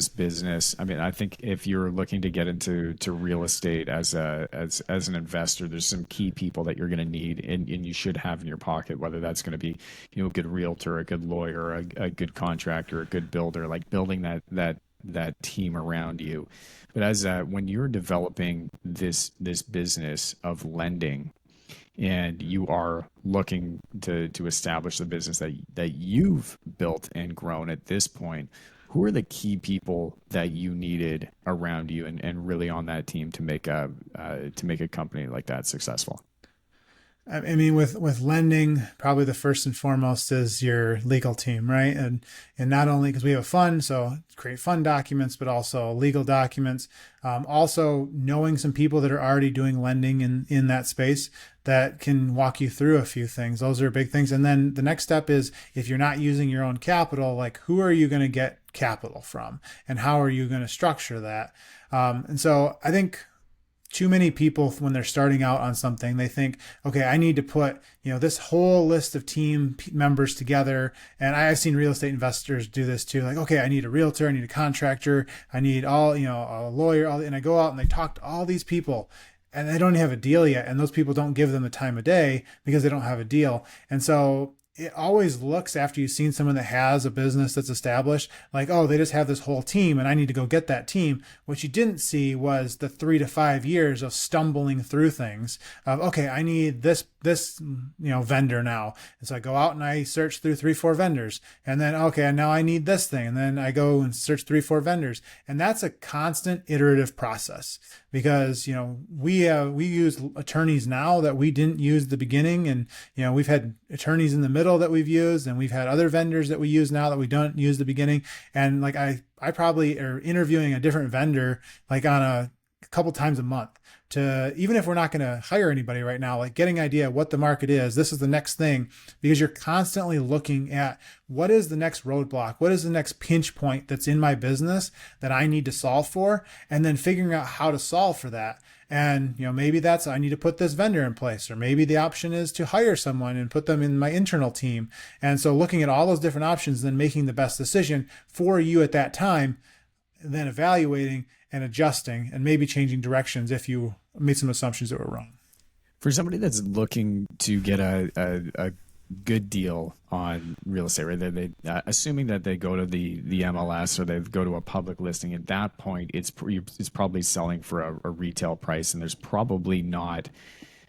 business, I mean, I think if you're looking to get into real estate as an investor, there's some key people that you're going to need and you should have in your pocket, whether that's going to be, a good realtor, a good lawyer, a good contractor, a good builder, like building that team around you. But as when you're developing this business of lending, and you are looking to establish the business that you've built and grown at this point, who are the key people that you needed around you and really on that team to make a company like that successful? I mean, with lending, probably the first and foremost is your legal team, right? And not only because we have a fund, so create fund documents, but also legal documents. Also, knowing some people that are already doing lending in that space that can walk you through a few things. Those are big things. And then the next step is, if you're not using your own capital, like who are you going to get capital from, and how are you going to structure that? And so I think too many people, when they're starting out on something, they think, okay, I need to put, this whole list of team members together. And I've seen real estate investors do this too. Like, okay, I need a realtor, I need a contractor, I need a lawyer, and I go out and they talk to all these people, and they don't have a deal yet. And those people don't give them the time of day because they don't have a deal. And so it always looks, after you've seen someone that has a business that's established, like, oh, they just have this whole team and I need to go get that team. What you didn't see was the 3 to 5 years of stumbling through things of, okay, I need this vendor now. And so I go out and I search through 3, 4 vendors, and then, okay, now I need this thing. And then I go and search 3, 4 vendors. And that's a constant iterative process, because, we use attorneys now that we didn't use at the beginning. And, we've had attorneys in the middle that we've used, and we've had other vendors that we use now that we don't use at the beginning. And like I probably are interviewing a different vendor like on a couple times a month, to, even if we're not going to hire anybody right now, like getting an idea what the market is. This is the next thing, because you're constantly looking at what is the next roadblock, what is the next pinch point that's in my business that I need to solve for, and then figuring out how to solve for that. And, maybe that's, I need to put this vendor in place, or maybe the option is to hire someone and put them in my internal team. And so looking at all those different options, then making the best decision for you at that time, then evaluating and adjusting and maybe changing directions if you made some assumptions that were wrong. For somebody that's looking to get a good deal on real estate, right? They assuming that they go to the MLS or they go to a public listing. At that point, it's probably selling for a retail price, and there's probably not.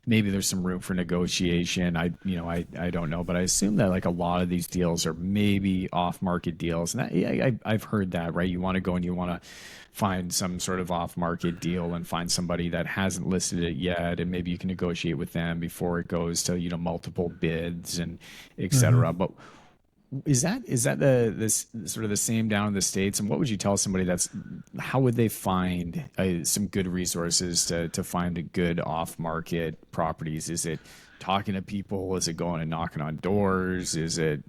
Maybe there's some room for negotiation. I don't know, but I assume that like a lot of these deals are maybe off market deals, and I've heard that, right? You want to go and you want to find some sort of off market deal and find somebody that hasn't listed it yet, and maybe you can negotiate with them before it goes to multiple bids and et cetera. Mm-hmm. But is that this sort of the same down in the States? And what would you tell somebody how would they find some good resources to find a good off market properties? Is it talking to people? Is it going and knocking on doors? Is it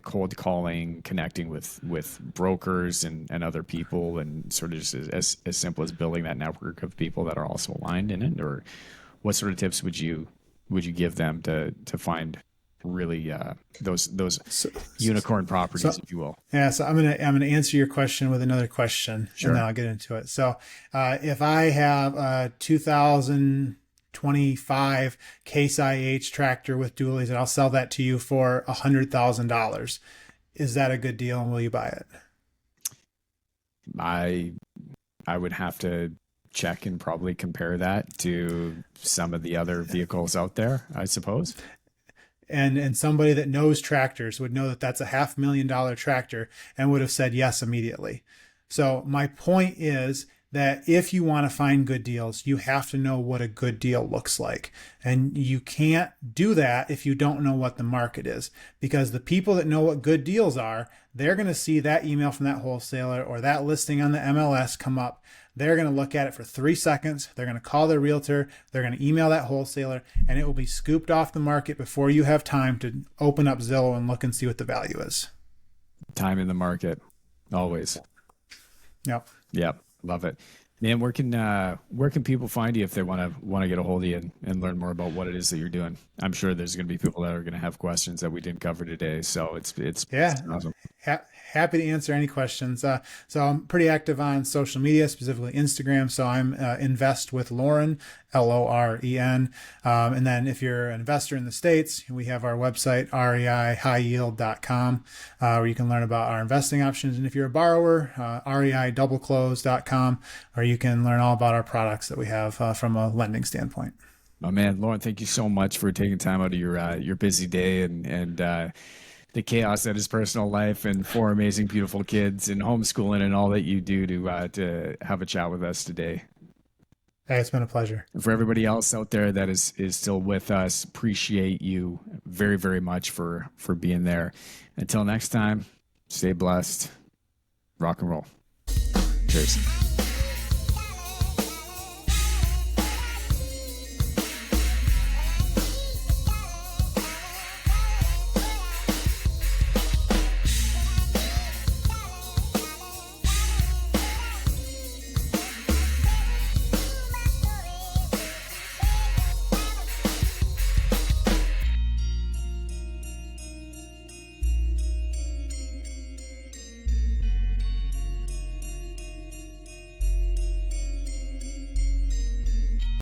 cold calling, connecting with brokers and other people, and sort of just as simple as building that network of people that are also aligned in it? Or what sort of tips would you give them to find really those unicorn properties, if you will? Yeah, so I'm gonna answer your question with another question, Sure. and then I'll get into it. So, if I have a 2025 Case IH tractor with dualies, and I'll sell that to you for $100,000, is that a good deal, and will you buy it? I would have to check and probably compare that to some of the other vehicles out there, I suppose. and somebody that knows tractors would know that that's a $500,000 tractor and would have said yes immediately. So my point is that if you want to find good deals, you have to know what a good deal looks like. And you can't do that if you don't know what the market is, because the people that know what good deals are, they're going to see that email from that wholesaler or that listing on the MLS come up. They're going to look at it for 3 seconds. They're going to call their realtor. They're going to email that wholesaler, and it will be scooped off the market before you have time to open up Zillow and look and see what the value is. Time in the market, always. Yep. Yep. Love it. Man, where can people find you if they want to get a hold of you and learn more about what it is that you're doing? I'm sure there's going to be people that are going to have questions that we didn't cover today. So it's Yeah. awesome. Happy to answer any questions. So I'm pretty active on social media, specifically Instagram. So I'm Invest with Loren, Loren. And then if you're an investor in the States, we have our website, reihighyield.com, where you can learn about our investing options. And if you're a borrower, reidoubleclose.com, where you can learn all about our products that we have from a lending standpoint. Oh man, Loren, thank you so much for taking time out of your busy day and the chaos that is personal life and 4 amazing, beautiful kids and homeschooling and all that you do to have a chat with us today. Hey, it's been a pleasure. And for everybody else out there that is still with us, appreciate you very, very much for being there. Until next time, stay blessed, rock and roll. Cheers.